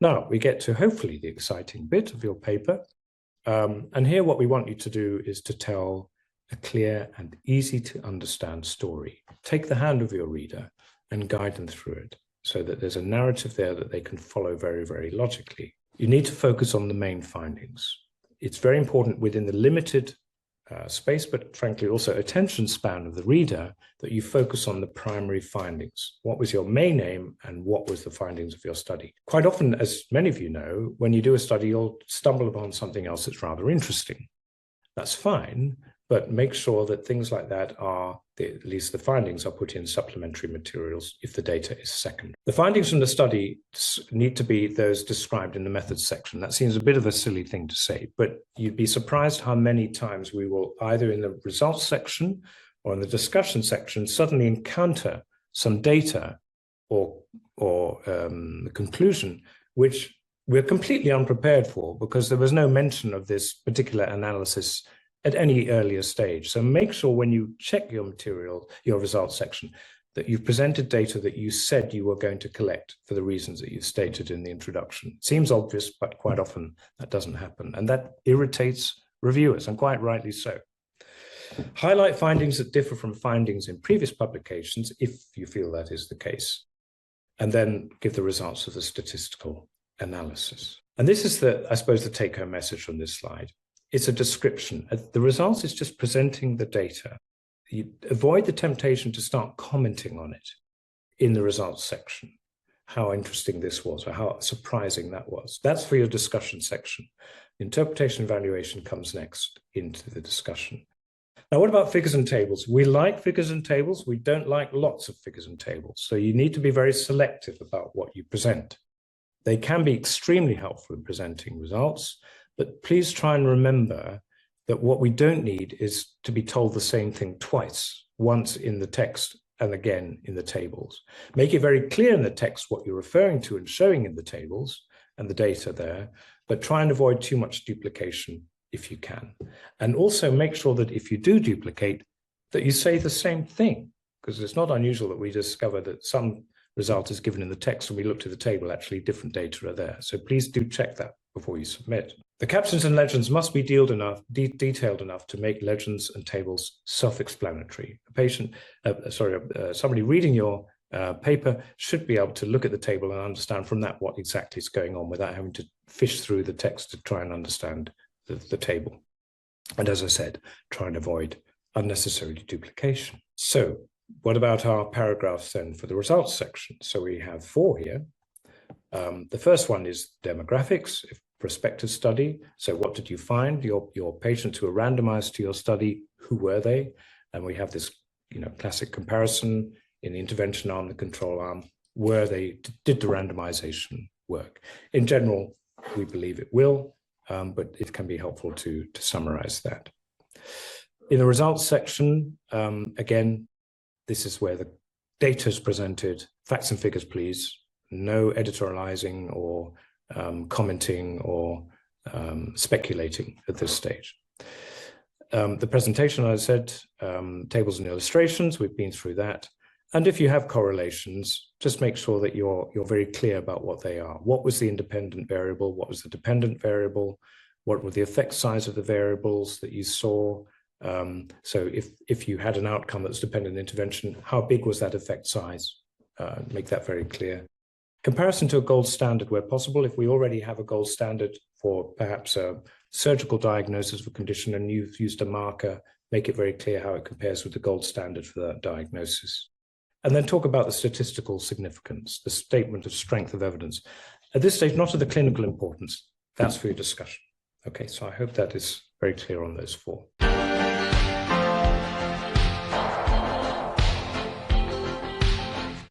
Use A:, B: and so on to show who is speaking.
A: Now we get to hopefully the exciting bit of your paper. And here what we want you to do is to tell a clear and easy to understand story. Take the hand of your reader and guide them through it so that there's a narrative there that they can follow very, very logically. You need to focus on the main findings. It's very important within the limited space, but frankly also attention span of the reader, that you focus on the primary findings. What was your main aim and what was the findings of your study? Quite often, as many of you know, when you do a study, you'll stumble upon something else that's rather interesting. That's fine, but make sure that things like that are, at least the findings are put in supplementary materials if the data is second. The findings from the study need to be those described in the methods section. That seems a bit of a silly thing to say, but you'd be surprised how many times we will either in the results section or in the discussion section suddenly encounter some data or the conclusion which we're completely unprepared for because there was no mention of this particular analysis at any earlier stage. So make sure when you check your material, your results section, that you've presented data that you said you were going to collect for the reasons that you stated in the introduction. It seems obvious, but quite often that doesn't happen. And that irritates reviewers, and quite rightly so. Highlight findings that differ from findings in previous publications, if you feel that is the case. And then give the results of the statistical analysis. And this is I suppose, the take-home message from this slide. It's a description. The results is just presenting the data. You avoid the temptation to start commenting on it in the results section, how interesting this was or how surprising that was. That's for your discussion section. Interpretation and evaluation comes next into the discussion. Now, what about figures and tables? We like figures and tables. We don't like lots of figures and tables. So you need to be very selective about what you present. They can be extremely helpful in presenting results, but please try and remember that what we don't need is to be told the same thing twice, once in the text and again in the tables. Make it very clear in the text what you're referring to and showing in the tables and the data there, but try and avoid too much duplication if you can. And also make sure that if you do duplicate, that you say the same thing, because it's not unusual that we discover that some result is given in the text and we look to the table, actually different data are there. So please do check that before you submit. The captions and legends must be detailed enough to make legends and tables self-explanatory. Somebody reading your paper should be able to look at the table and understand from that what exactly is going on without having to fish through the text to try and understand the table. And as I said, try and avoid unnecessary duplication. So what about our paragraphs then for the results section? So we have 4 here. The first one is demographics, prospective study. So what did you find? Your patients who were randomized to your study, who were they? And we have this classic comparison in the intervention arm, the control arm. Did the randomization work? In general, we believe it will, but it can be helpful to summarize that. In the results section, again, this is where the data is presented. Facts and figures, please. No editorializing or commenting or speculating at this stage. The presentation, as I said, tables and illustrations, we've been through that. And if you have correlations, just make sure that you're very clear about what they are. What was the independent variable? What was the dependent variable? What were the effect size of the variables that you saw? So if you had an outcome that's dependent on intervention, how big was that effect size? Make that very clear. Comparison to a gold standard where possible. If we already have a gold standard for perhaps a surgical diagnosis of a condition and you've used a marker, make it very clear how it compares with the gold standard for that diagnosis. And then talk about the statistical significance, the statement of strength of evidence. At this stage, not of the clinical importance. That's for your discussion. Okay, so I hope that is very clear on those 4.